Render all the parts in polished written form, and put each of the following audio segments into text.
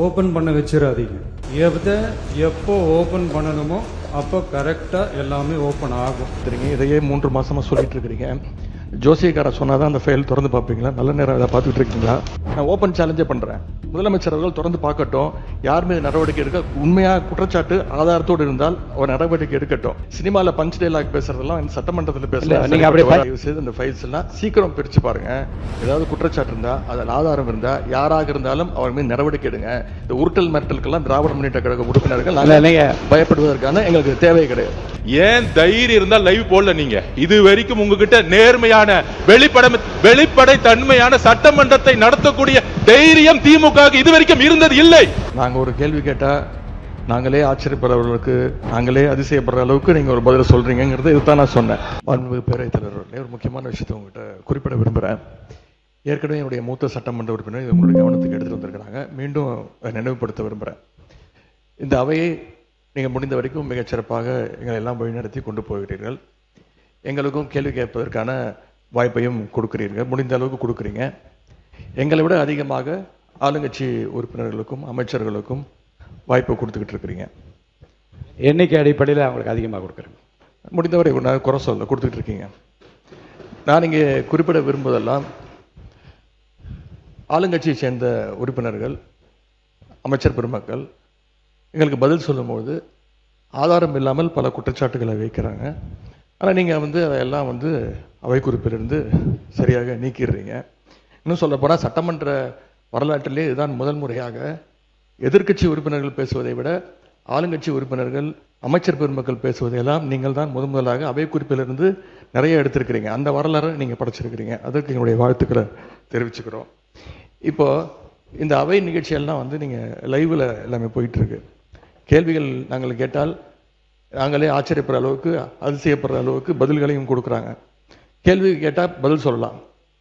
Open பண்ண வச்சிடாதீங்க. எப்போ ஓப்பன் பண்ணணுமோ அப்போ கரெக்டாக எல்லாமே ஓப்பன் ஆகும். இதையே 3 மாசமா சொல்லிட்டு இருக்கிறீங்க. ஜோசியக்காரர் சொன்னாதான் அந்த ஃபைல் திறந்து பார்ப்பீங்களா? நல்ல நேரம் அதை பார்த்துட்டு இருக்கீங்களா? நான் ஓப்பன் சேலஞ்சே பண்றேன். முதலமைச்சர் அவர்கள் திறந்து பார்க்கட்டும். யார் மீது நடவடிக்கை எடுக்க உண்மையா குற்றச்சாட்டு ஆதாரத்தோடு இருந்தால் ஒரு நடவடிக்கை எடுக்கட்டும். சினிமாவில் பஞ்ச் டைலாக் பேசுறதெல்லாம் இந்த சட்டமன்றத்தில் பேசலாம். நீங்க அப்படியே இந்த ஃபைல்ஸ் எல்லாம் சீக்கிரம் பிரிச்சு பாருங்க. ஏதாவது குற்றச்சாட்டு இருந்தா, அதில் ஆதாரம் இருந்தா, யாராக இருந்தாலும் அவர் மீது நடவடிக்கை எடுங்க. இந்த உருட்டல் மிரட்டலுக்கெல்லாம் திராவிட முன்னேற்ற கழக உறுப்பினர்கள் பயப்படுவதற்கான எங்களுக்கு தேவை கிடையாது. ஏன் தைரியம் இருந்தா லைவ் போடல? நீங்க இது வரைக்கும் உங்ககிட்ட நேர்மையான வெளிப்படை தன்மையான சட்டமன்றத்தை நடத்தக்கூடிய தைரியம் திமுக இதுவரைக்கும் இருந்தது இல்லை. நாங்க ஒரு கேள்வி கேட்டா நாங்களே ஆச்சரியப்படுறவர்களுக்கு நாங்களே அதிசயப்படுற அளவுக்கு நீங்க ஒரு பதில சொல்றீங்கிறது இதுதான் நான் சொன்னேன். மாண்புமிகு பேரவைத் தலைவர், ஒரு முக்கியமான விஷயத்தை உங்ககிட்ட குறிப்பிட விரும்புகிறேன். ஏற்கனவே என்னுடைய மூத்த சட்டமன்ற உறுப்பினர் உங்களுடைய கவனத்துக்கு எடுத்துட்டு வந்திருக்கிறாங்க. மீண்டும் நினைவுபடுத்த விரும்புகிறேன். இந்த அவையை நீங்கள் முடிந்த வரைக்கும் மிகச்சிறப்பாக எங்களை எல்லாம் வழிநடத்தி கொண்டு போகிறீர்கள். எங்களுக்கும் கேள்வி கேட்பதற்கான வாய்ப்பையும் கொடுக்கிறீர்கள், முடிந்த அளவுக்கு கொடுக்குறீங்க. எங்களை விட அதிகமாக ஆளுங்கட்சி உறுப்பினர்களுக்கும் அமைச்சர்களுக்கும் வாய்ப்பு கொடுத்துக்கிட்டு இருக்கிறீங்க. எண்ணிக்கை அடிப்படையில் அவங்களுக்கு அதிகமாக கொடுக்குறேங்க. முடிந்தவரை நான் குறை சொல்ல கொடுத்துக்கிட்டு இருக்கீங்க. நான் இங்கே குறிப்பிட விரும்புவதெல்லாம் ஆளுங்கட்சியை சேர்ந்த உறுப்பினர்கள் அமைச்சர் பெருமக்கள் எங்களுக்கு பதில் சொல்லும்போது ஆதாரம் இல்லாமல் பல குற்றச்சாட்டுகளை வைக்கிறாங்க. ஆனால் நீங்கள் அதையெல்லாம் அவை குறிப்பிலிருந்து சரியாக நீக்கிடுறீங்க. இன்னும் சொல்லப்போனால் சட்டமன்ற வரலாற்றிலே இதுதான் முதல் முறையாக எதிர்க்கட்சி உறுப்பினர்கள் பேசுவதை விட ஆளுங்கட்சி உறுப்பினர்கள் அமைச்சர் பெருமக்கள் பேசுவதையெல்லாம் நீங்கள் தான் முதலாக அவை குறிப்பிலிருந்து நிறைய எடுத்திருக்கிறீங்க. அந்த வரலாறை நீங்கள் படைச்சிருக்கிறீங்க. அதற்கு எங்களுடைய வாழ்த்துக்களை தெரிவிச்சுக்கிறோம். இப்போ இந்த அவை நிகழ்ச்சியெல்லாம் நீங்கள் லைவில் எல்லாமே போயிட்டுருக்கு. கேள்விகள் நாங்கள் கேட்டால் நாங்களே ஆச்சரியப்படுற அளவுக்கு அதிசயப்படுற அளவுக்கு பதில்களையும் கொடுக்குறாங்க. கேள்வி கேட்டால் பதில் சொல்லலாம்.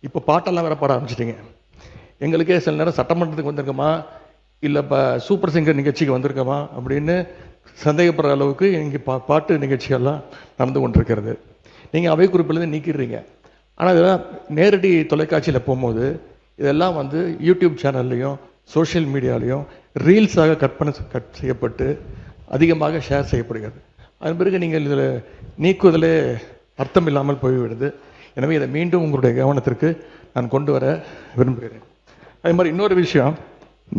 இப்போ பாட்டெல்லாம் வேற பாட ஆரம்பிச்சிட்டிங்க. எங்களுக்கே சில நேரம் சட்டமன்றத்துக்கு வந்திருக்கோமா இல்லை இப்போ சூப்பர் சிங்கர் நிகழ்ச்சிக்கு வந்திருக்கோமா அப்படின்னு சந்தேகப்படுற அளவுக்கு இங்கே பாட்டு நிகழ்ச்சிகள்லாம் நடந்து கொண்டிருக்கிறது. நீங்கள் அவை குறிப்பிலேருந்து நீக்கிடுறீங்க. ஆனால் இதெல்லாம் நேரடி தொலைக்காட்சியில் போகும்போது இதெல்லாம் யூடியூப் சேனல்லையும் சோஷியல் மீடியாலையும் ரீல்ஸாக கட் செய்யப்பட்டு அதிகமாக ஷேர் செய்யப்படுகிறது. அதன் பிறகு நீங்கள் இதில் நீக்குவதிலே அர்த்தம் இல்லாமல் போய்விடுது. எனவே இதை மீண்டும் உங்களுடைய கவனத்திற்கு நான் கொண்டு வர விரும்புகிறேன். அதே மாதிரி இன்னொரு விஷயம்,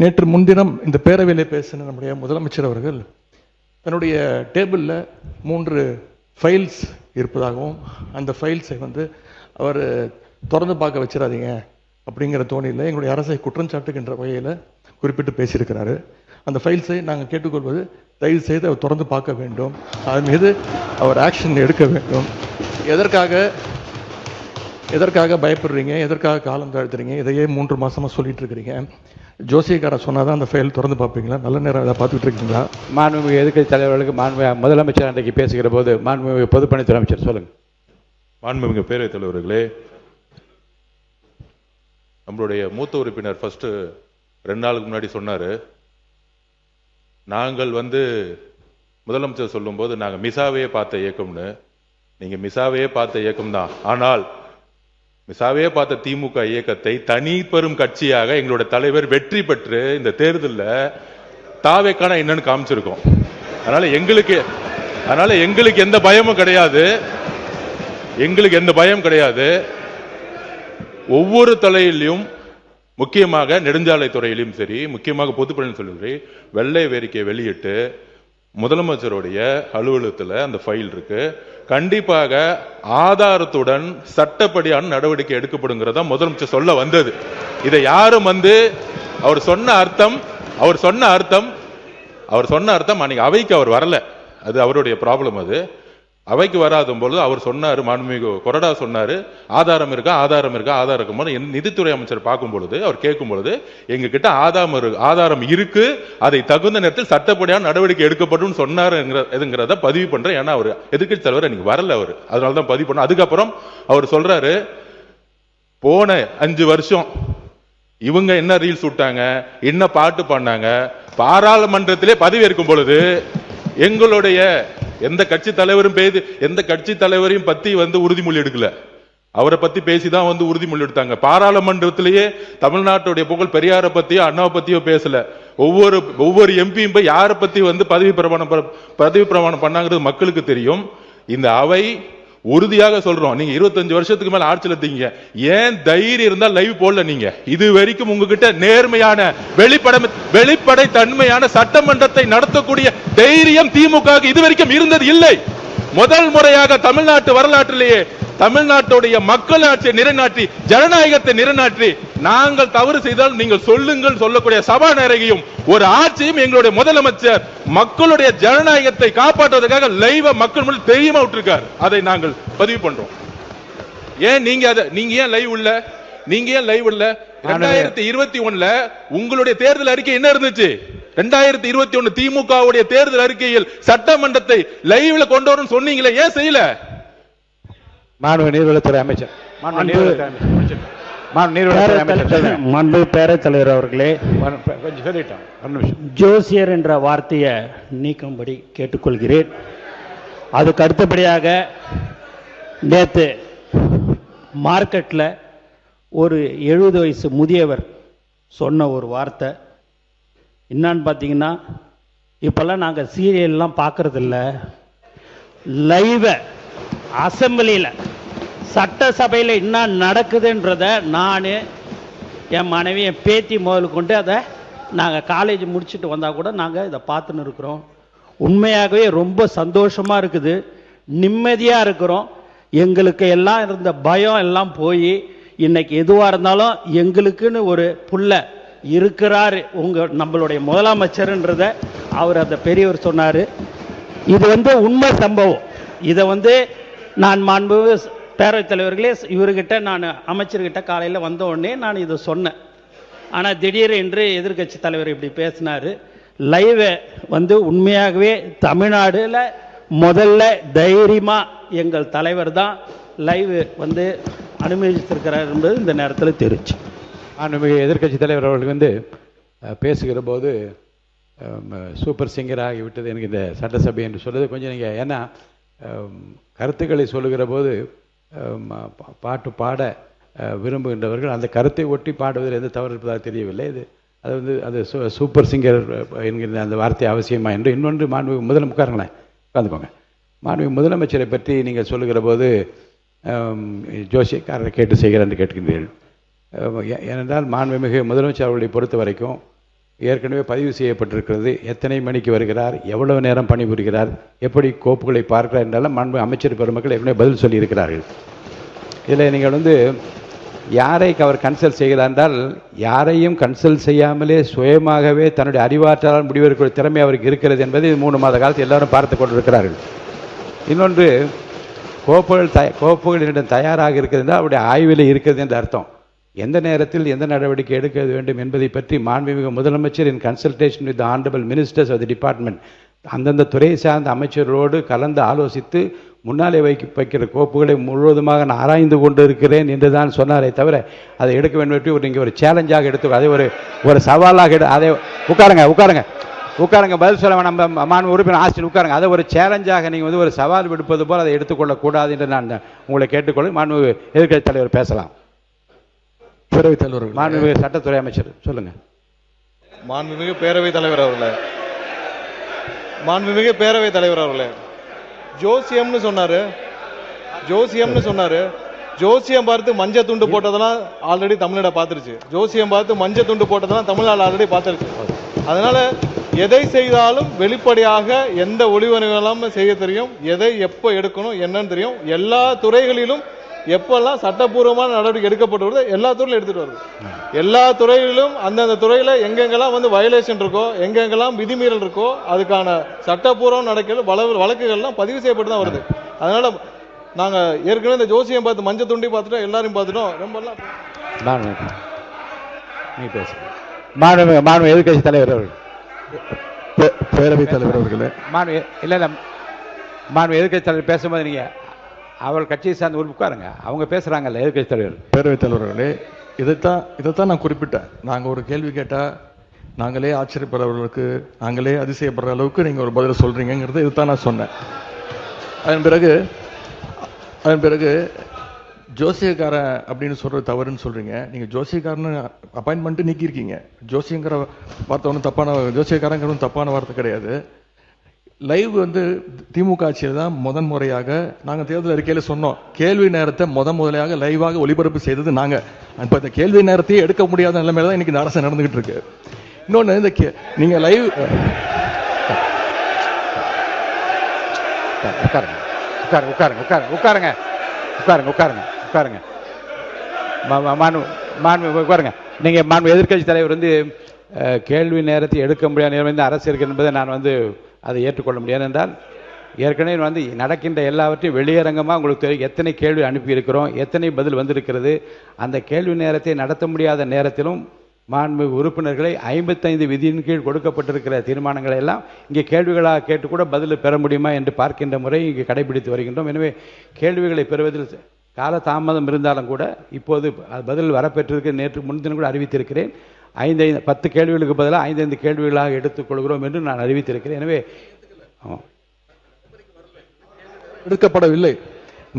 நேற்று முன்தினம் இந்த பேரவையில் பேசின நம்முடைய முதலமைச்சர் அவர்கள் தன்னுடைய டேபிளில் 3 ஃபைல்ஸ் இருப்பதாகவும் அந்த ஃபைல்ஸை அவர் திறந்து பார்க்க வச்சிடாதீங்க அப்படிங்கிற தோணியில் எங்களுடைய அரசை குற்றம் சாட்டுகின்ற வகையில் குறிப்பிட்டு பேசியிருக்கிறாரு. அந்த ஃபைல்ஸை நாங்கள் கேட்டுக்கொள்வது, தயவு செய்து அவர் திறந்து பார்க்க வேண்டும், அதன் மீது அவர் ஆக்ஷன் எடுக்க வேண்டும். எதற்காக பயப்படுறீங்க, எதற்காக காலம் தாழ்த்துறீங்க? இதையே 3 மாசமா சொல்லிட்டு இருக்கிறீங்க. ஜோசியக்காரர் சொன்னாதான் அந்த ஃபைல் திறந்து பார்ப்பீங்களா? நல்ல நேரம் அதை பார்த்துட்டு இருக்கீங்களா? மாண்புமிகு எதிர்க்கட்சி தலைவர்களுக்கு முதலமைச்சர் அன்றைக்கு பேசுகிற போது மாண்புமிகு பொதுப்பணித்துறை அமைச்சர் சொல்லுங்க. மாண்புமிகு பேரவைத் தலைவர்களே, நம்மளுடைய மூத்த உறுப்பினர் ஃபர்ஸ்ட் 2 நாளுக்கு முன்னாடி சொன்னாரு, நாங்கள் முதலமைச்சர் சொல்லும் போது நாங்கள் மிசாவையே பார்த்த இயக்கம்னு. நீங்க மிசாவையே பார்த்த இயக்கம் தான். ஆனால் மிசாவையே பார்த்த திமுக இயக்கத்தை தனி பெரும் கட்சியாக எங்களோட தலைவர் வெற்றி பெற்று இந்த தேர்தலில் தாவேக்கான என்னன்னு காமிச்சிருக்கோம். அதனால எங்களுக்கு எந்த பயமும் கிடையாது. எந்த பயம் கிடையாது. ஒவ்வொரு தலையிலும், முக்கியமாக நெடுஞ்சாலை துறையிலும் சரி, முக்கியமாக பொதுப்பணின்னு சொல்லி வெள்ளை வேறிக்கை வெளியிட்டு முதலமைச்சருடைய அலுவலகத்தில் அந்த ஃபைல் இருக்கு. கண்டிப்பாக ஆதாரத்துடன் சட்டப்படியான நடவடிக்கை எடுக்கப்படுங்கிறத முதலமைச்சர் சொல்ல வந்தது. இதை யாரும் அவர் சொன்ன அர்த்தம் அன்னைக்கு அவைக்கு அவர் வரல. அது அவருடைய ப்ராப்ளம். அது அவைக்கு வராத பொழுது அவர் சொன்னார், மாண்புமிகு கொறடா சொன்னார், ஆதாரம் இருக்கா. நிதித்துறை அமைச்சர் பார்க்கும் பொழுது அவர் கேட்கும் பொழுது எங்க கிட்ட ஆதாரம் இருக்கு, அதை தகுந்த நேரத்தில் சட்டப்படியான நடவடிக்கை எடுக்கப்படும் சொன்னாருங்கிறத பதிவு பண்றேன். ஏன்னா அவர் எதிர்க்கட்சி தலைவர் எனக்கு வரல, அவர் அதனாலதான் பதிவு பண்ண. அதுக்கப்புறம் அவர் சொல்றாரு, போன 5 வருஷம் இவங்க என்ன ரீல்ஸ் விட்டாங்க, என்ன பாட்டு பண்ணாங்க, பாராளுமன்றத்திலே பதவி ஏற்கும் பொழுது எங்களுடைய எந்த கட்சி தலைவரையும் பத்தி உறுதிமொழி எடுக்கல. அவரை பத்தி பேசிதான் வந்து உறுதிமொழி எடுத்தாங்க. பாராளுமன்றத்திலேயே தமிழ்நாட்டுடைய புகழ் பெரியாரை பத்தியோ அண்ணாவை பத்தியோ பேசல. ஒவ்வொரு எம்பியும் போய் யாரை பத்தி வந்து பதவி பிரமாணம் பண்ணாங்கிறது மக்களுக்கு தெரியும். இந்த அவை உறுதியாக சொல்றோம், நீங்க 25 வருஷத்துக்கு மேல ஆட்சியில் இருந்தீங்க, ஏன் தைரியம் இருந்தா லைவ் போடல? நீங்க இது வரைக்கும் உங்ககிட்ட நேர்மையான வெளிப்படை தன்மையான சட்டமன்றத்தை நடத்தக்கூடிய தைரியம் திமுக இது வரைக்கும் இருந்தது இல்லை. முதல் முறையாக தமிழ்நாட்டு வரலாற்றிலேயே தமிழ்நாட்டுடைய மக்களாட்சியை நிலைநாட்டி ஜனநாயகத்தை நிலைநாட்டி நாங்கள் தவறு செய்தால் நீங்கள் சொல்லுங்கள் சொல்லக்கூடிய சபாநாயகியும் ஒரு ஆட்சியும் எங்களுடைய முதலமைச்சர் மக்களுடைய ஜனநாயகத்தை காப்பாற்றுவதற்காக லைவ மக்கள் முன்னாடி தெரியுமா விட்டுருக்கார். அதை நாங்கள் பதிவு பண்றோம். ஏன் நீங்க ஏன் லைவ் இல்ல? நீங்க ஏன் லைவ் இல்ல? 2021 உங்களுடைய தேர்தல் அறிக்கை என்ன இருந்துச்சு? 2021 திமுகவுடைய தேர்தல் அறிக்கையில் சட்டமன்றத்தை லைவ்ல கொண்டு வரும் சொன்னீங்களே, ஏன் செய்யல? மாண்பு நீர்வளத்துறை அமைச்சர், மாண்பு பேரவைத் தலைவர் அவர்களே, கொஞ்சம் சொல்லிட்டோம், ஜோசியர் என்ற வார்த்தையை நீக்கும்படி கேட்டுக்கொள்கிறேன். அதுக்கு அடுத்தபடியாக நேற்று மார்க்கெட்டில் ஒரு 70 வயசு முதியவர் சொன்ன ஒரு வார்த்தை என்னான்னு பார்த்தீங்கன்னா, இப்போல்லாம் நாங்கள் சீரியல்லாம் பார்க்குறதில்ல, லைவை அசம்பிளியில் சட்டசபையில் என்ன நடக்குதுன்றத நான் என் மனைவி என் பேத்தி முதல் கொண்டு அதை நாங்கள் காலேஜ் முடிச்சுட்டு வந்தால் கூட நாங்கள் இதை பார்த்துன்னு இருக்கிறோம். உண்மையாகவே ரொம்ப சந்தோஷமாக இருக்குது, நிம்மதியாக இருக்கிறோம். எங்களுக்கு எல்லாம் இருந்த பயம் எல்லாம் போய் இன்னைக்கு எதுவாக இருந்தாலும் எங்களுக்குன்னு ஒரு புள்ள இருக்கிறாரு நம்மளுடைய முதலமைச்சர்ன்றத அவர் அந்த பெரியவர் சொன்னார். இது உண்மை சம்பவம். இதை நான் மாண்பு பேரவைத் தலைவர்களே இவர்கிட்ட நான் அமைச்சர்கிட்ட காலையில் வந்த உடனே நான் இதை சொன்னேன். ஆனால் திடீர் என்று எதிர்கட்சி தலைவர் இப்படி பேசினார். லைவை உண்மையாகவே தமிழ்நாடுல முதல்ல தைரியமாக எங்கள் தலைவர் தான் லைவ் அனுமதித்திருக்கிறார் என்பது இந்த நேரத்தில் தெரிஞ்சு. மாண்புமிகு எதிர்கட்சி தலைவர் அவர்கள் பேசுகிற போது சூப்பர் சிங்கர் ஆகிவிட்டது எனக்கு இந்த சட்டசபை என்று சொல்வது கொஞ்சம் நீங்கள், ஏன்னா கருத்துக்களை சொல்லுகிற போது பாட்டு பாட விரும்புகின்றவர்கள் அந்த கருத்தை ஒட்டி பாடுவதில் எந்த தவறு இருப்பதாக தெரியவில்லை. அது சூப்பர் சிங்கர் என்கிற அந்த வார்த்தை அவசியமா என்று. இன்னொன்று மாண்புமிகு உட்காருங்களேன், உட்காந்துக்கோங்க. மாண்புமிகு முதலமைச்சரை பற்றி நீங்கள் சொல்லுகிற போது ஜோசியக்காரரை கேட்டு செய்கிறார் என்று கேட்கின்றீர்கள். ஏனென்றால் மாண்புமிகு முதலமைச்சர் அவர்களை பொறுத்த வரைக்கும் ஏற்கனவே பதிவு செய்யப்பட்டிருக்கிறது. எத்தனை மணிக்கு வருகிறார், எவ்வளவு நேரம் பணிபுரிகிறார், எப்படி கோப்புகளை பார்க்கிறார் என்றாலும் மாண்பு அமைச்சர் பெருமக்கள் ஏற்கனவே பதில் சொல்லியிருக்கிறார்கள். இதில் நீங்கள் யாரை அவர் கன்சல்ட் செய்கிறார் என்றால், யாரையும் கன்சல்ட் செய்யாமலே சுயமாகவே தன்னுடைய அறிவாற்றலால் முடிவெடுக்கிற திறமை அவருக்கு இருக்கிறது என்பதை 3 மாத காலத்தில் எல்லாரும் பார்த்து கொண்டிருக்கிறார்கள். இன்னொன்று, கோப்புகளிடம் தயாராக இருக்கிறது என்றால் அவருடைய ஆய்வில் இருக்கிறது என்று அர்த்தம். எந்த நேரத்தில் எந்த நடவடிக்கை எடுக்க வேண்டும் என்பதை பற்றி மாண்புமிகு முதலமைச்சர் இன் consultation with honourable ministers of the department அந்தந்த துறை சார்ந்த அமைச்சரோடு கலந்து ஆலோசித்து முன்னாலே வைக்கிற கோப்புகளை முழுவதுமாக நான் ஆராய்ந்து கொண்டு இருக்கிறேன் என்று தான் சொன்னாரே தவிர அதை எடுக்க வேண்டும் என்று நீங்கள் ஒரு சேலஞ்சாக எடுத்து அதை ஒரு சவாலாக அதை உட்காருங்க பதில் சொல்ல வேணாம். மாண்பு உறுப்பினர் ஆஸ்டின் உட்காருங்க. அதை ஒரு சேலஞ்சாக நீங்கள் ஒரு சவால் விடுப்பது போல் அதை எடுத்துக்கொள்ளக்கூடாது என்று நான் உங்களை கேட்டுக்கொள்ள. மாண்பு எதிர்க்கட்சி தலைவர் பேசலாம். பேரவைத் தலைவர், மாண்புமிகு சட்டத்துறை அமைச்சர் சொல்லுங்க. மாண்புமிகு பேரவைத் தலைவர் அவர்களே, மாண்புமிகு பேரவைத் தலைவர் அவர்களே, ஜோசியம்னு சொன்னாரு. ஜோசியம் பார்த்து மஞ்சள் துண்டு போட்டதெல்லாம் ஆல்ரெடி தமிழ்நாடு பார்த்துருச்சு. ஜோசியம் பார்த்து மஞ்சள் துண்டு போட்டதெல்லாம் தமிழ்நாடு ஆல்ரெடி பார்த்துருச்சு. அதனால எதை செய்தாலும் வெளிப்படையாக எந்த ஒளிவனைகளும் செய்ய தெரியும், எதை எப்போ எடுக்கணும் என்னன்னு தெரியும். எல்லா துறைகளிலும் எப்பெல்லாம் சட்டப்பூர்வமான நடவடிக்கை எடுக்கப்பட்டு வருது எல்லா துறையிலும் எடுத்துட்டு வருது. எல்லா துறைகளிலும் அந்தந்த துறையில எங்கெங்கெல்லாம் வயலேஷன் இருக்கோ, எங்கெங்கெல்லாம் விதிமீறல் இருக்கோ, அதுக்கான சட்டப்பூர்வம் நடக்கிற வழக்குகள்லாம் பதிவு செய்யப்பட்டு தான் வருது. அதனால நாங்க ஏற்கனவே இந்த ஜோசியம் பார்த்து மஞ்சள் துண்டி பார்த்துட்டோம், எல்லாரையும் பார்த்துட்டோம். ரொம்ப மாண்பு எதிர்க்கட்சி தலைவர் அவர்கள், பேரவைத் தலைவர் அவர்களே, மாண்பு எதிர்க்கட்சி தலைவர் பேசும்போது நீங்க அவள் கட்சியை சார்ந்து உட்காருங்க. அவங்க பேசுறாங்கல்ல எதிர்க்கட்சி தலைவர். பேரவைத் தலைவர்களே, இதைத்தான் நான் குறிப்பிட்டேன். நாங்கள் ஒரு கேள்வி கேட்டால் நாங்களே ஆச்சரியப்படுற அளவுக்கு, நாங்களே அதிசயப்படுற அளவுக்கு நீங்கள் ஒரு பதில் சொல்கிறீங்கிறது இதுதான் நான் சொன்னேன். அதன் பிறகு ஜோசியக்காரன் அப்படின்னு சொல்றது தவறுன்னு சொல்றீங்க. நீங்க ஜோசியக்காரன்னு அப்பாயின்மெண்ட் நீக்கியிருக்கீங்க. ஜோசியங்கிற வார்த்தை ஒன்றும் தப்பான, ஜோசியக்காரங்கிறது தப்பான வார்த்தை கிடையாது. லைவ் வந்து திமுக ஆட்சியில் தான் முறையாக நாங்கள் தேர்தல் அறிக்கையில் சொன்னோம், கேள்வி நேரத்தை முதலையாக லைவாக ஒளிபரப்பு செய்தது நாங்கள். இப்போ இந்த கேள்வி நேரத்தையே எடுக்க முடியாத நிலைமையில தான் இன்னைக்கு இந்த அரசு நடந்துகிட்டு இருக்கு. இன்னொன்று, இந்த நீங்க லைவ் உட்காருங்க உட்காருங்க உட்காருங்க உட்காருங்க உட்காருங்க உட்காருங்க உட்காருங்க உட்காருங்க. நீங்கள் மாண்பு எதிர்க்கட்சி தலைவர் வந்து கேள்வி நேரத்தை எடுக்க முடியாத நிலைமை இந்த அரசு இருக்கு என்பதை நான் வந்து அதை ஏற்றுக்கொள்ள முடியாது. என்றால் ஏற்கனவே வந்து நடக்கின்ற எல்லாவற்றையும் வெளியரங்கமாக உங்களுக்கு தெரியும், எத்தனை கேள்வி அனுப்பியிருக்கிறோம், எத்தனை பதில் வந்திருக்கிறது. அந்த கேள்வி நேரத்தை நடத்த முடியாத நேரத்திலும் மாண்பு உறுப்பினர்களை 55 விதியின் கீழ் கொடுக்கப்பட்டிருக்கிற தீர்மானங்களை எல்லாம் இங்கே கேள்விகளாக கேட்டு கூட பதில் பெற முடியுமா என்று பார்க்கின்ற முறை இங்கே கடைபிடித்து வருகின்றோம். எனவே கேள்விகளை பெறுவதில் கால தாமதம் இருந்தாலும் கூட இப்போது பதில் வரப்பெற்றிருக்கு. நேற்று முன்தினம் கூட அறிவித்திருக்கிறேன், 10 கேள்விகளுக்கு பதிலாக 5 கேள்விகளாக எடுத்துக்கொள்கிறோம் என்று நான் அறிவித்திருக்கிறேன். எனவே எடுக்கப்படவில்லை.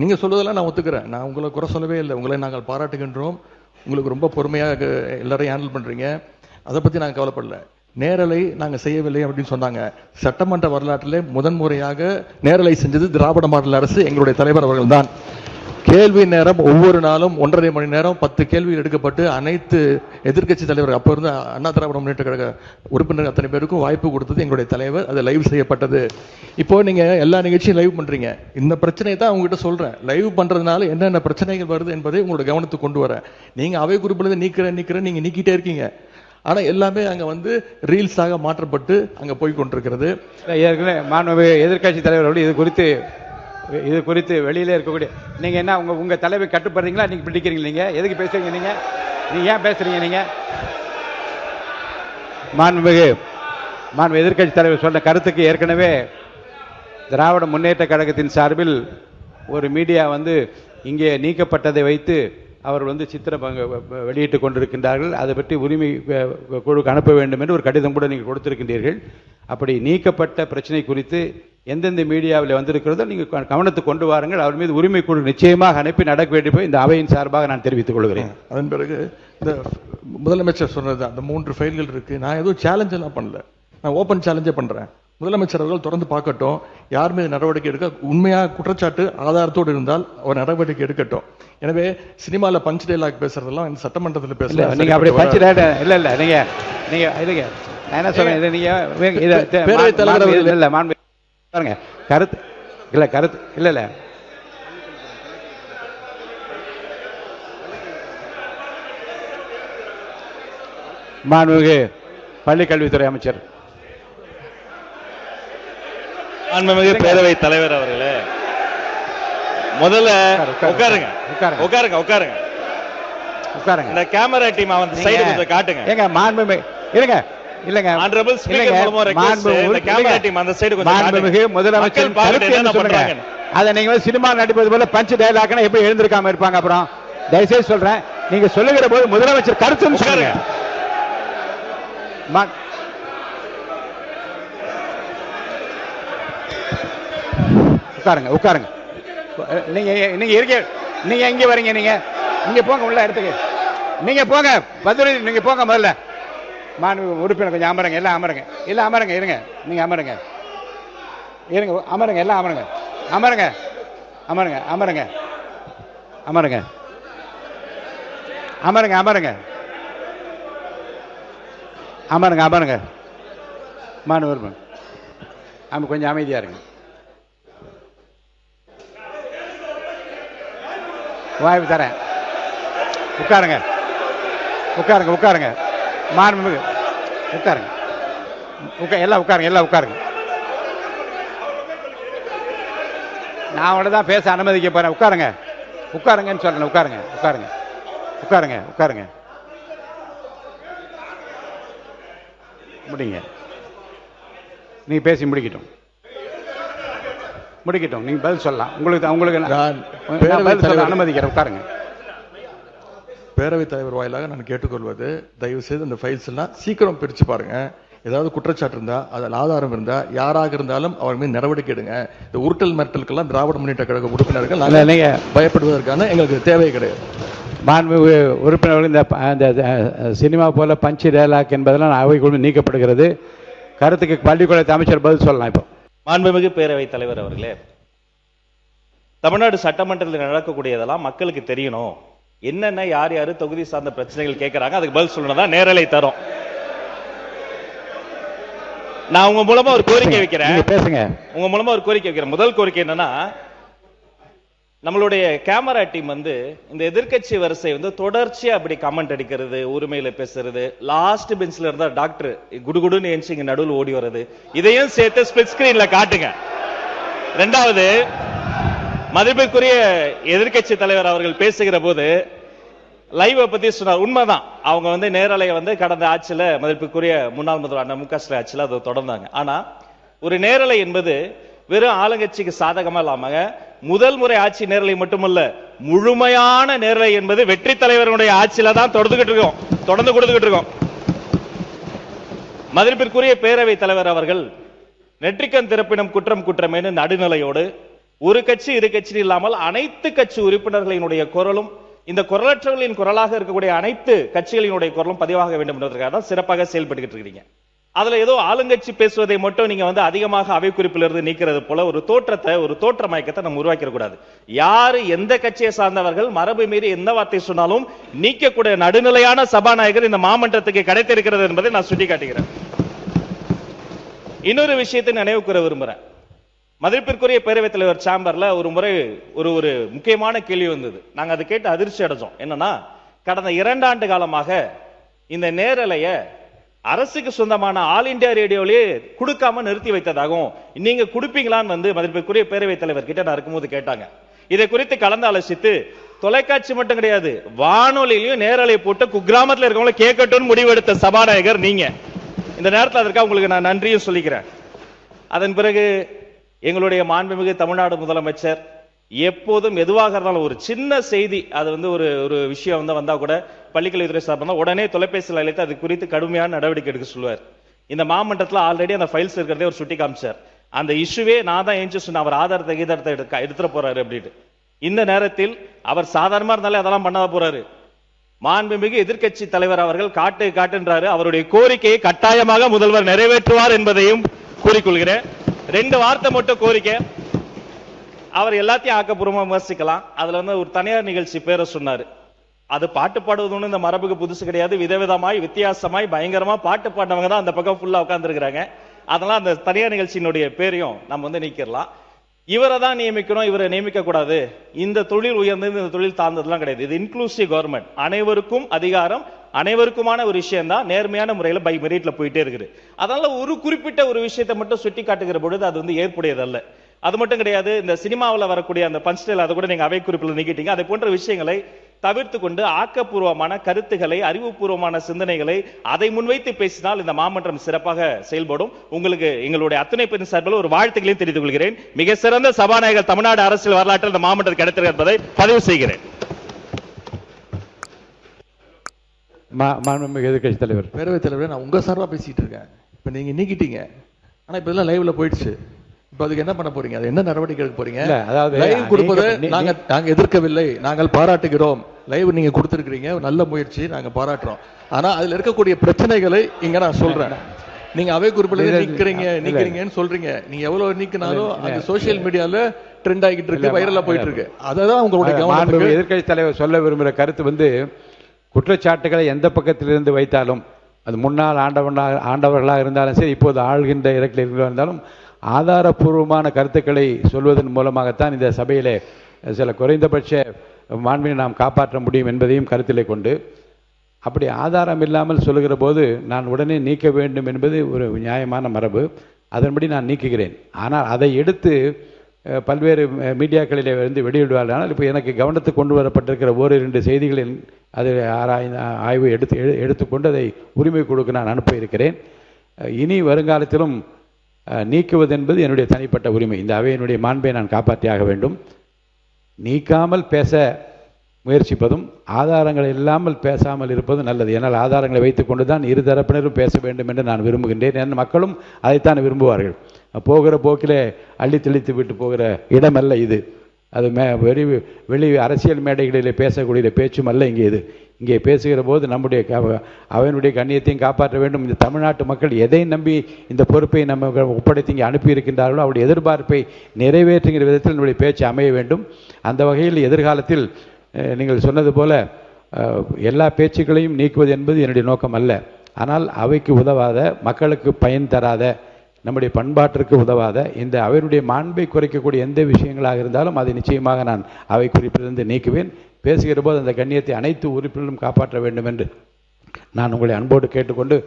நீங்க சொல்வதெல்லாம் நான் ஒத்துக்கிறேன், நான் உங்களை குறை சொல்லவே இல்லை. உங்களை நாங்கள் பாராட்டுகின்றோம். உங்களுக்கு ரொம்ப பொறுமையாக எல்லாரையும் ஹேண்டில் பண்றீங்க, அதை பத்தி நாங்கள் கவலைப்படல. நேரலை நாங்கள் செய்யவில்லை அப்படின்னு சொன்னாங்க. சட்டமன்ற வரலாற்றிலே முதன்முறையாக நேரலை செஞ்சது திராவிட மாடல் அரசு, எங்களுடைய தலைவர் அவர்கள் தான். கேள்வி நேரம் ஒவ்வொரு நாளும் 1.5 மணி நேரம் 10 கேள்விகள் எடுக்கப்பட்டு அனைத்து எதிர்க்கட்சி தலைவர் அப்போ இருந்த அண்ணா திராவிட முன்னேற்ற கழக உறுப்பினர் அத்தனை பேருக்கும் வாய்ப்பு கொடுத்தது எங்களுடைய தலைவர். அது லைவ் செய்யப்பட்டது. இப்போ நீங்க எல்லா நிகழ்ச்சியும் லைவ் பண்றீங்க. இந்த பிரச்சனையை தான் உங்ககிட்ட சொல்றேன். லைவ் பண்றதுனால என்னென்ன பிரச்சனைகள் வருது என்பதை உங்களோட கவனத்துக்கு கொண்டு வரேன். நீங்க அவை குறிப்பில் நீக்கிறேன் நீங்க நீக்கிட்டே இருக்கீங்க. ஆனா எல்லாமே அங்க வந்து ரீல்ஸாக மாற்றப்பட்டு அங்க போய் கொண்டிருக்கிறது. ஏற்கனவே மாண்பு எதிர்க்கட்சி தலைவர்கள் இது குறித்து வெளியில இருக்கக்கூடிய நீங்க என்ன உங்க தலைவை கட்டுப்படுறீங்களா, நீங்க பிடிக்கிறீங்க? நீங்க எதுக்கு பேசுறீங்க? நீங்க ஏன் பேசுறீங்க? நீங்க மாண்பு எதிர்க்கட்சி தலைவர் சொன்ன கருத்துக்கு ஏற்கனவே திராவிட முன்னேற்ற கழகத்தின் சார்பில் ஒரு மீடியா வந்து இங்கே நீக்கப்பட்டதை வைத்து அவர் வந்து சித்திரம் வெளியிட்டுக் கொண்டிருக்கின்றார்கள். அதை பற்றி உரிமை குழுக்கு அனுப்ப வேண்டும் என்று ஒரு கடிதம் கூட நீங்கள் கொடுத்திருக்கின்றீர்கள். அப்படி நீக்கப்பட்ட பிரச்சனை குறித்து எந்தெந்த மீடியாவில் வந்திருக்கிறதோ நீங்கள் கவனத்துக்கு கொண்டு வாருங்கள். அவர் மீது உரிமை குழு நிச்சயமாக அனுப்பி நடக்க வேண்டும் இந்த அவையின் சார்பாக நான் தெரிவித்துக் கொள்கிறேன். அதன் பிறகு இந்த முதலமைச்சர் சொன்னது அந்த 3 ஃபைல்கள் இருக்கு. நான் எதுவும் சேலஞ்ச் எல்லாம் பண்ணல, நான் ஓப்பன் சேலஞ்சே பண்றேன். முதலமைச்சர் அவர்கள் தொடர்ந்து பார்க்கட்டும், யார் மீது நடவடிக்கை எடுக்க உண்மையாக குற்றச்சாட்டு ஆதாரத்தோடு இருந்தால் அவர் நடவடிக்கை எடுக்கட்டும். எனவே சினிமாவில் பஞ்ச் டைலாக் பேசுறதெல்லாம் இந்த சட்டமன்றத்தில் பேசல. நீங்க அப்படி பஞ்ச் டைலாக் இல்ல நீங்க இல்லைங்க, நான் என்ன சொல்றேன், இதை நீங்க பேரவைத் தலைவர் இல்ல மாண்பு பாருங்க கருத்து இல்ல மாண்புமிகு பள்ளி கல்வித்துறை அமைச்சர் மாண்புமிகு பேரவைத் தலைவர் அவர்களே, முதல்ல உட்காருங்க. இந்த கேமரா டீம் வந்து சைடு கொஞ்சம் காட்டுங்க. ஏங்க மாண்புமிகு இல்லங்க ஆனரபிள் ஸ்பீக்கர் மூலமா ரெக்வெஸ்ட் இந்த கேமரா டீம் அந்த சைடு கொஞ்சம் காட்டுங்க. மாண்புமிகு முதலமைச்சர் கருத்து என்ன சொல்றாங்க, அதை நீங்க சினிமா நடிப்பது போல பஞ்ச் டயலாக்னா எப்படி எழுந்திருக்காம இருப்பாங்க? அப்புறம் தயவுசெய்து சொல்றேன், நீங்க சொல்லுகிற போது முதலமைச்சர் கருத்துன்னு சொல்லுங்க. உட்காருங்க. நீங்க எங்க வரீங்க? நீங்க போங்க உள்ள இடத்துக்கு. நீங்க போங்க பதில், நீங்க போங்க முதல்ல. மாண்பு உறுப்பினர் கொஞ்சம் அமருங்க, எல்லாம் அமருங்க. இருங்க, நீங்க அமருங்க. எல்லாம் அமருங்க. மாண்பு உறுப்பினர் கொஞ்சம் அமைதியா இருங்க. வாய்ப்பு தரேன். உட்காருங்க. மாண்புமிகு உட்காருங்க. எல்லாம் உட்காருங்க. நான் அவங்கள தான் பேச அனுமதிக்க போறேன். உட்காருங்கன்னு சொல்றேன். உட்காருங்க. முடிங்க. நீ பேசி முடிக்கட்டும். நீங்க பதில் சொல்லலாம். உங்களுக்கு அனுமதிக்கிறேன். உட்காருங்க. பேரவைத் தலைவர் வாயிலாக நான் கேட்டுக்கொள்வது, தயவு செய்து இந்த ஃபைல்ஸ் எல்லாம் சீக்கிரம் பிரிச்சு பாருங்க. ஏதாவது குற்றச்சாட்டு இருந்தால் அதில் ஆதாரம் இருந்தால் யாராக இருந்தாலும் அவர் மீது நடவடிக்கை எடுங்க. இந்த உருட்டல் மிரட்டலுக்கெல்லாம் திராவிட முன்னேற்ற கழக உறுப்பினர்கள் நாங்கள் பயப்படுவதற்கான எங்களுக்கு தேவை கிடையாது. மாண்புமிகு உறுப்பினர்கள் இந்த சினிமா போல பஞ்சு டயலாக் என்பதெல்லாம் அவைக்குழு நீக்கப்படுகிறது. கருத்துக்கு பள்ளிக்கூடத்தை அமைச்சர் பதில் சொல்லலாம். இப்போ மாண்புமிகு பேரவைத் தலைவர் அவர்களே, தமிழ்நாடு சட்டமன்றத்தில் நடக்கக்கூடியதெல்லாம் மக்களுக்கு தெரியணும். என்னென்ன யார் யாரு தொகுதி சார்ந்த பிரச்சனைகள் கேட்கறாங்க, அதுக்கு பதில் சொல்லணும் தான் நேரலை தரும். நான் உங்க மூலமா ஒரு கோரிக்கை வைக்கிறேன். பேசுங்க. உங்க மூலமா ஒரு கோரிக்கை வைக்கிறேன். முதல் கோரிக்கை என்னன்னா, நம்மளுடைய கேமரா டீம் வந்து இந்த எதிர்க்கட்சி வரிசை வந்து தொடர்ச்சியா அப்படி கமெண்ட் அடிக்கிறது, உரிமையில பேசுறது, லாஸ்ட் பெஞ்ச்ல இருந்தா டாக்டர் குடுகுடுன்னு எஞ்சி இங்க நடுவில் ஓடி வர்றது, இதையும் சேர்த்து ஸ்பிளிட் ஸ்கிரீன்ல காட்டுங்க. இரண்டாவது, மதிப்பிற்குரிய எதிர்க்கட்சி தலைவர் அவர்கள் பேசுகிற போது லைவை பத்தி சொன்னார். உண்மைதான், அவங்க வந்து நேரலையை வந்து கடந்த ஆட்சியில மதிப்பிற்குரிய முன்னாள் முதல்வர் அண்ணா மு.க. ஸ்டாலின் ஆட்சியில அதை தொடர்ந்தாங்க. ஆனா ஒரு நேரலை என்பது வெறும் ஆளுங்கட்சிக்கு சாதகமா இல்லாம முதல் முறை ஆட்சி நேரலை மட்டுமல்ல, முழுமையான நேரலை என்பது வெற்றி தலைவருடைய ஆட்சியில தான் தொடர்ந்து கொடுத்துக்கிட்டு இருக்கோம். மதிப்பிற்குரிய பேரவை தலைவர் அவர்கள் நெற்றிக்கண் திறப்பினம் குற்றம் குற்றமேனு நடுநிலையோடு ஒரு கட்சி இரு கட்சி இல்லாமல் அனைத்து கட்சி உறுப்பினர்களினுடைய குரலும், இந்த குரலற்றவர்களின் குரலாக இருக்கக்கூடிய அனைத்து கட்சிகளினுடைய குரலும் பதிவாக வேண்டும் என்பதற்காக தான் சிறப்பாக செயல்பட்டு இருக்கீங்க. அதுல ஏதோ ஆளுங்கட்சி பேசுவதை மட்டும் நீங்க வந்து அதிகமாக அவை குறிப்பிலிருந்து நீக்கிறது போல ஒரு தோற்ற மயக்கத்தை நம்ம உருவாக்கிட கூடாது. யாரு எந்த கட்சியை சார்ந்தவர்கள் மரபு மீறி எந்த வார்த்தை சொன்னாலும் நீக்கக்கூடிய நடுநிலையான சபாநாயகர் இந்த மாமன்றத்துக்கு கிடைத்திருக்கிறது என்பதை நான் சுட்டிக்காட்டுகிறேன். இன்னொரு விஷயத்தை நினைவு கூற விரும்புறேன். மதிப்பிற்குரிய பேரவைத் தலைவர் சேம்பர்ல ஒரு முறை ஒரு முக்கியமான கேள்வி வந்தது. நாங்க அதை கேட்டு அதிர்ச்சி அடைஞ்சோம். என்னன்னா, கடந்த 2 ஆண்டு காலமாக இந்த நேரலைய அரசுக்கு சொந்தமான ஆல் இந்தியா ரேடியோலயே கொடுக்காம நிறுத்தி வைத்ததாகவும், நீங்க கொடுப்பீங்களான்னு வந்து மதிப்பிற்குரிய பேரவைத் தலைவர் கிட்ட நான் இருக்கும்போது கேட்டாங்க. இதை குறித்து கலந்து ஆலோசித்து தொலைக்காட்சி மட்டும் கிடையாது, வானொலியிலையும் நேரலை போட்டு குக்கிராமத்தில் இருக்கவங்களை கேட்கட்டும் முடிவெடுத்த சபாநாயகர் நீங்க. இந்த நேரத்தில் அதற்காக உங்களுக்கு நான் நன்றியும் சொல்லிக்கிறேன். அதன் பிறகு எங்களுடைய மாண்புமிகு தமிழ்நாடு முதலமைச்சர் எப்போதும் எதுவாக இருந்தாலும் ஒரு சின்ன செய்தி, அது வந்து ஒரு விஷயம் வந்து வந்தா கூட பள்ளிக்கல்வித்துறை சார்பாக உடனே தொலைபேசியில் அழைத்து அது குறித்து கடுமையான நடவடிக்கை எடுக்க சொல்லுவார். இந்த மாமன்றத்தில் ஆல்ரெடி அந்த ஃபைல்ஸ் இருக்கிறதே ஒரு சுட்டி காமிச்சார். அந்த இஷ்யூவே நான் தான் ஏஞ்சி சொன்ன, அவர் ஆதாரத்தை எடுத்துட போறாரு அப்படின்னு. இந்த நேரத்தில் அவர் சாதாரணமா இருந்தாலே அதெல்லாம் பண்ணாத போறாரு. மாண்புமிகு எதிர்க்கட்சி தலைவர் அவர்கள் காட்டுன்றாரு. அவருடைய கோரிக்கையை கட்டாயமாக முதல்வர் நிறைவேற்றுவார் என்பதையும் கூறிக்கொள்கிறேன். 2 வார்த்தை மட்டும் கோரிக்கை. அவர் எல்லாத்தையும் ஆக்கப்பூர்வமா விமர்சிக்கலாம். அதுல வந்து ஒரு தனியார் நிகழ்ச்சி பேரை சொன்னாரு. அது பாட்டு பாடுவது இந்த மரபுக்கு புதுசு கிடையாது. விதவிதமாய் வித்தியாசமாய் பயங்கரமா பாட்டு பாடினவங்க தான் அந்த பக்கம் ஃபுல்லா உட்கார்ந்து இருக்கிறாங்க. அதெல்லாம் அந்த தனியார் நிகழ்ச்சியினுடைய பேரையும் நம்ம வந்து நீக்கிடலாம். இவரை தான் நியமிக்கணும், இவரை நியமிக்க கூடாது. இந்த தொழில் உயர்ந்தது, இந்த தொழில் தாழ்ந்ததுலாம் கிடையாது. இது இன்க்ளூசிவ் கவர்மெண்ட், அனைவருக்கும் அதிகாரம், அனைவருக்குமான ஒரு விஷயம் தான் நேர்மையான முறையில் பை மெரிட்ல போயிட்டே இருக்குது. அதனால ஒரு குறிப்பிட்ட ஒரு விஷயத்தை மட்டும் சுட்டி காட்டுகிற பொழுது அது வந்து ஏற்புடையதல்ல. அது மட்டும் கிடையாது, இந்த சினிமாவில் வரக்கூடிய அந்த பஞ்ச் ஸ்டைல் அதை கூட நீங்க அவை குறிப்பில் நீக்கிட்டீங்க. அதை போன்ற விஷயங்களை தவிர்த்து கொண்டு ஆக்கப்பூர்வமான கருத்துக்களை, அறிவுபூர்வமான சிந்தனைகளை அதை முன்வைத்து பேசினால் இந்த மாமன்றம் சிறப்பாக செயல்படும். உங்களுக்கு எங்களுடைய அத்தனை பேரின் சார்பில் ஒரு வாழ்த்துக்களையும் தெரிவித்துக் கொள்கிறேன். மிக சிறந்த சபாநாயகர் தமிழ்நாடு அரசியல் வரலாற்றில் இந்த மாமன்றம் கிடைத்திருக்கிறது என்பதை பதிவு செய்கிறேன். மாண்புமிகு எதிர்க்கட்சி தலைவர். பேரவைத் தலைவர், நான் உங்க சார்பா பேசிட்டு இருக்கேன். இப்ப நீங்க நீக்கிட்டீங்க, ஆனா இப்ப இதெல்லாம் லைவ்ல போயிடுச்சு. இப்ப அதுக்கு என்ன பண்ண போறீங்க? அது என்ன நடவடிக்கை எடுக்க போறீங்க? அதாவது லைவ் கொடுப்பதை நாங்க எதிர்க்கவில்லை, நாங்கள் பாராட்டுகிறோம். லைவ் நீங்க கொடுத்திருக்கிறீங்க, நல்ல முயற்சி, நாங்க பாராட்டுறோம். ஆனா அதுல இருக்கக்கூடிய பிரச்சனைகளை இங்க நான் சொல்றேன். நீங்க அவை குறிப்பில் நீக்கிறீங்கன்னு சொல்றீங்க. நீங்க எவ்வளவு நீக்கினாலும் அது சோசியல் மீடியால ட்ரெண்ட் ஆகிட்டு இருக்கு, வைரலா போயிட்டு இருக்கு. அதான் உங்களுடைய கவனம். எதிர்க்கட்சி தலைவர் சொல்ல விரும்புகிற கருத்து வந்து, குற்றச்சாட்டுகளை எந்த பக்கத்திலிருந்து வைத்தாலும், அது முன்னாள் ஆண்டவர்களாக இருந்தாலும் சரி, இப்போது ஆள்கின்ற இடத்தில் இருந்தாலும், ஆதாரபூர்வமான கருத்துக்களை சொல்வதன் மூலமாகத்தான் இந்த சபையிலே சில குறைந்தபட்ச மாண்பினை நாம் காப்பாற்ற முடியும் என்பதையும் கருத்திலே கொண்டு, அப்படி ஆதாரம் இல்லாமல் சொல்லுகிற போது நான் உடனே நீக்க வேண்டும் என்பது ஒரு நியாயமான மரபு. அதன்படி நான் நீக்குகிறேன். ஆனால் அதை எடுத்து பல்வேறு மீடியாக்களிலே வந்து வெளியிடுவார்கள். ஆனால் இப்போ எனக்கு கவனத்துக்கு கொண்டு வரப்பட்டிருக்கிற 1-2 செய்திகளில் அதை ஆய்வு எடுத்துக்கொண்டு அதை உரிமை கொடுக்க நான் அனுப்ப இருக்கிறேன். இனி வருங்காலத்திலும் நீக்குவது என்பது என்னுடைய தனிப்பட்ட உரிமை. இந்த அவையினுடைய மாண்பை நான் காப்பாற்றியாக வேண்டும். நீக்காமல் பேச முயற்சிப்பதும் ஆதாரங்கள் இல்லாமல் பேசாமல் இருப்பதும் நல்லது. ஏன்னால் ஆதாரங்களை வைத்துக்கொண்டு தான் இரு தரப்பினரும் பேச வேண்டும் என்று நான் விரும்புகின்றேன். என் மக்களும் அதைத்தான் விரும்புவார்கள். போகிற போக்கிலே அள்ளி தெளித்து விட்டு போகிற இடமல்ல இது. அது வெளி அரசியல் மேடைகளில் பேசக்கூடிய பேச்சும் அல்ல இங்கே இது. இங்கே பேசுகிற போது நம்முடைய அவனுடைய கண்ணியத்தையும் காப்பாற்ற வேண்டும். இந்த தமிழ்நாட்டு மக்கள் எதை நம்பி இந்த பொறுப்பை நம்ம ஒப்படைத்து இங்கே அனுப்பியிருக்கின்றார்களோ அவருடைய எதிர்பார்ப்பை நிறைவேற்றுகிற விதத்தில் நம்முடைய பேச்சு அமைய வேண்டும். அந்த வகையில் எதிர்காலத்தில் நீங்கள் சொன்னது போல எல்லா பேச்சுக்களையும் நீக்குவது என்பது என்னுடைய நோக்கம் அல்ல. ஆனால் அவைக்கு உதவாத, மக்களுக்கு பயன் தராத, நம்முடைய பண்பாட்டிற்கு உதவாத, இந்த அவையினுடைய மாண்பை குறைக்கக்கூடிய எந்த விஷயங்களாக இருந்தாலும் அதை நிச்சயமாக நான் அவை குறிப்பிலிருந்து நீக்குவேன். பேசுகிற போது அந்த கண்ணியத்தை அனைத்து உறுப்பினர்களும் காப்பாற்ற வேண்டும் என்று நான் உங்களை அன்போடு கேட்டுக்கொண்டு,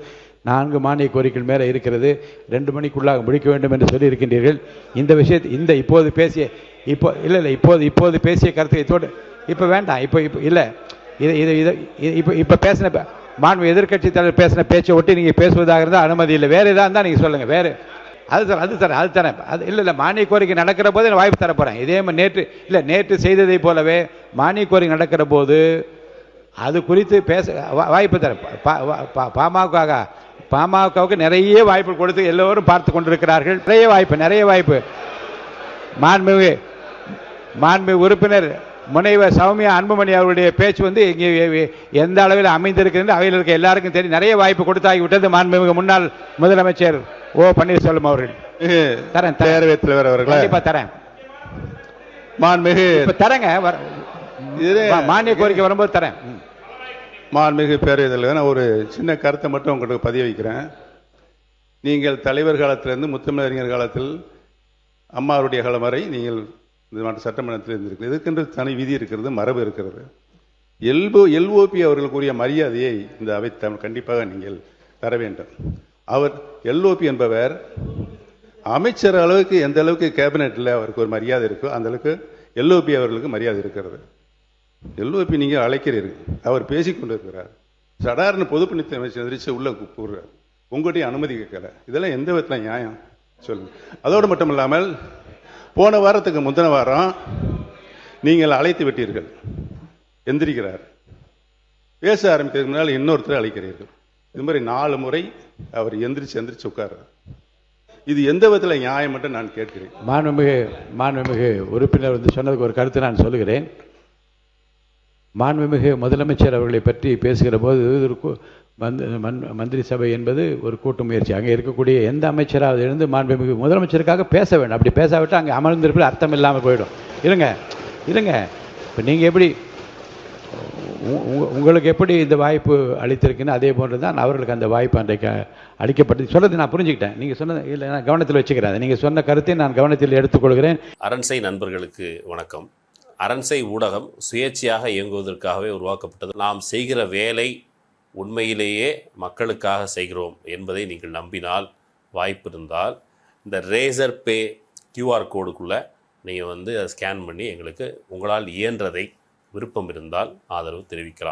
4 மானிய கோரிக்கைகள் மேலே இருக்கிறது, 2 மணிக்குள்ளாக முடிக்க வேண்டும் என்று சொல்லியிருக்கின்றீர்கள். இந்த விஷயத்தை இப்போது பேசிய இப்போது பேசிய கருத்தை இதோடு இப்போ வேண்டாம். இப்போ இல்லை, இப்போ பேசின மாண்பு எதிர்க்கட்சி தலைவர் பேசின பேச்சை ஒட்டி நீங்கள் பேசுவதாக இருந்தால் அனுமதி இல்லை. வேறு எதாக இருந்தால் நீங்கள் சொல்லுங்கள். வேறு அது தரேன். அது இல்லை மானிய கோரிக்கை நடக்கிற போது நான் வாய்ப்பு தரப்போகிறேன். இதே மாதிரி நேற்று செய்ததை போலவே மானிய கோரிக்கை நடக்கிற போது அது குறித்து பேச வாய்ப்பு தரேன். பாமகவுக்கு நிறைய வாய்ப்பு கொடுத்து எல்லோரும் பார்த்து கொண்டிருக்கிறார்கள். நிறைய வாய்ப்பு மாண்புமிகு உறுப்பினர் முனைவர் சௌமியா அன்புமணி அவருடைய பேச்சு இங்கே எந்த அளவில் அமைந்திருக்கிறது அவையில் இருக்க எல்லாருக்கும் தெரியும். நிறைய வாய்ப்பு கொடுத்தாகிவிட்டது. மாண்புமிகு முன்னாள் முதலமைச்சர் ஓ பன்னீர்செல்வம் அவர்கள் தரேன். பேரவைத் தலைவர் அவர்கள் கண்டிப்பா தரேன். மாண்புமிகு தரேங்க, மானிய கோரிக்கை வரும்போது தரேன். மாண்புமிகு பேரவைத் தலைவர், நான் ஒரு சின்ன கருத்தை மட்டும் உங்களுக்கு பதிய வைக்கிறேன். நீங்கள் தலைவர் காலத்திலிருந்து முத்தமிழறிஞர் காலத்தில் அம்மாவுடைய காலம் வரை நீங்கள் இந்த மாவட்ட சட்டமன்றத்தில் இருந்திருக்கு. இதுக்கென்று தனி விதி இருக்கிறது, மரபு இருக்கிறது. எல்ஓபி அவர்களுக்குரிய மரியாதையை இந்த அவை கண்டிப்பாக நீங்கள் தர வேண்டும். அவர் எல்ஓபி என்பவர் அமைச்சர் அளவுக்கு எந்த அளவுக்கு கேபினெட்டில் அவருக்கு ஒரு மரியாதை இருக்கோ அந்த அளவுக்கு எல்ஓபி அவர்களுக்கு மரியாதை இருக்கிறது. எல்ஓபி நீங்கள் அழைக்கிறீர்கள், அவர் பேசிக்கொண்டு இருக்கிறார். சடார்னு பொதுப்பணித்துறை அமைச்சர் எதிர்த்து உள்ள கூறுறார், உங்கள்கிட்ட அனுமதி கேட்கல. இதெல்லாம் எந்த விதத்தில் நியாயம் சொல்லுங்க. அதோடு மட்டும் இல்லாமல் போன வாரத்துக்கு முந்தின வாரம் நீங்கள் அழைத்து விட்டீர்கள், எந்திரிக்கிறார். பேச ஆரம்பிக்கிறதுக்கு முன்னால் இன்னொருத்தர் அழைக்கிறீர்கள். இது மாதிரி 4 முறை அவர் எந்திரிச்சு உட்கார்றார். இது எந்த விதத்தில் நியாயம் மட்டும் நான் கேட்கிறேன். மாண்புமிகு உறுப்பினர் சொன்னதுக்கு ஒரு கருத்து நான் சொல்லுகிறேன். மாண்புமிகு முதலமைச்சர் அவர்களை பற்றி பேசுகிற போது மந்திரி சபை என்பது ஒரு கூட்டு முயற்சி. அங்கே இருக்கக்கூடிய எந்த அமைச்சராவது எழுந்து மாண்புமிகு முதலமைச்சருக்காக பேச வேண்டும். அப்படி பேசாவிட்டால் அங்கே அமர்ந்திருப்பது அர்த்தம் இல்லாமல் போயிடும். இருங்க இப்போ நீங்கள் எப்படி உங்களுக்கு எப்படி இந்த வாய்ப்பு அளித்திருக்குன்னு அதே போன்று தான் அவர்களுக்கு அந்த வாய்ப்பு அன்றைக்கு அளிக்கப்பட்டு சொல்கிறது நான் புரிஞ்சுக்கிட்டேன். நீங்கள் சொன்னது இல்லை, நான் கவனத்தில் வச்சுக்கிறேன். நீங்கள் சொன்ன கருத்தை நான் கவனத்தில் எடுத்துக்கொள்கிறேன். அரண்சை நண்பர்களுக்கு வணக்கம். அரண்சை ஊடகம் சுயேட்சையாக இயங்குவதற்காகவே உருவாக்கப்பட்டது. நாம் செய்கிற வேலை உண்மையிலேயே மக்களுக்காக செய்கிறோம் என்பதை நீங்கள் நம்பினால், வாய்ப்பு இருந்தால் இந்த ரேசர் பே கியூஆர் கோடுக்குள்ளே நீங்கள் அதை ஸ்கேன் பண்ணி எங்களுக்கு உங்களால் இயன்றதை விருப்பம் இருந்தால் ஆதரவு தெரிவிக்கலாம்.